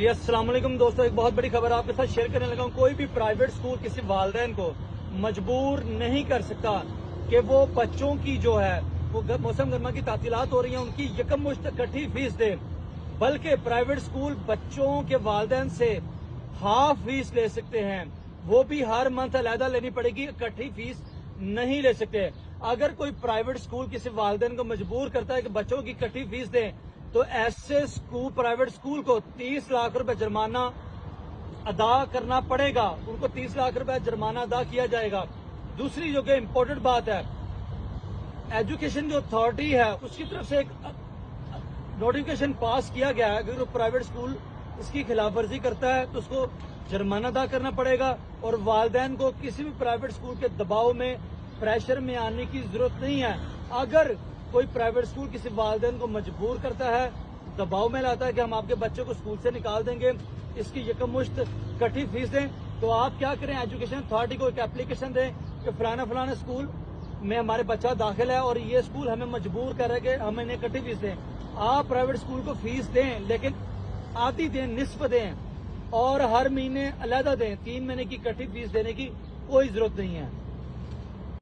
جی السلام علیکم دوستوں، ایک بہت بڑی خبر آپ کے ساتھ شیئر کرنے لگا ہوں۔ کوئی بھی پرائیویٹ سکول کسی والدین کو مجبور نہیں کر سکتا کہ وہ بچوں کی جو ہے وہ موسم گرما کی تعطیلات ہو رہی ہیں ان کی یکم مشت اکٹھی فیس دے، بلکہ پرائیویٹ سکول بچوں کے والدین سے ہاف فیس لے سکتے ہیں، وہ بھی ہر منتھ علیحدہ لینی پڑے گی، اکٹھی فیس نہیں لے سکتے۔ اگر کوئی پرائیویٹ سکول کسی والدین کو مجبور کرتا ہے کہ بچوں کی اکٹھی فیس دیں تو ایسے پرائیویٹ سکول کو 30 لاکھ روپے جرمانہ ادا کرنا پڑے گا، ان کو 30 لاکھ روپے جرمانہ ادا کیا جائے گا۔ دوسری جو کہ امپورٹنٹ بات ہے، ایجوکیشن جو اتھارٹی ہے اس کی طرف سے ایک نوٹیفکیشن پاس کیا گیا ہے، اگر پرائیویٹ سکول اس کی خلاف ورزی کرتا ہے تو اس کو جرمانہ ادا کرنا پڑے گا، اور والدین کو کسی بھی پرائیویٹ سکول کے دباؤ میں پریشر میں آنے کی ضرورت نہیں ہے۔ اگر کوئی پرائیویٹ سکول کسی والدین کو مجبور کرتا ہے، دباؤ میں لاتا ہے کہ ہم آپ کے بچے کو سکول سے نکال دیں گے، اس کی یکم مشت اکٹھی فیس دیں، تو آپ کیا کریں، ایجوکیشن اتھارٹی کو ایک اپلیکیشن دیں کہ فلانا سکول میں ہمارے بچہ داخل ہے اور یہ سکول ہمیں مجبور کر رہا ہے کہ ہم انہیں اکٹھی فیس دیں۔ آپ پرائیویٹ سکول کو فیس دیں لیکن آدھی دیں، نصف دیں، اور ہر مہینے علیحدہ دیں، 3 مہینے کی اکٹھی فیس دینے کی کوئی ضرورت نہیں ہے۔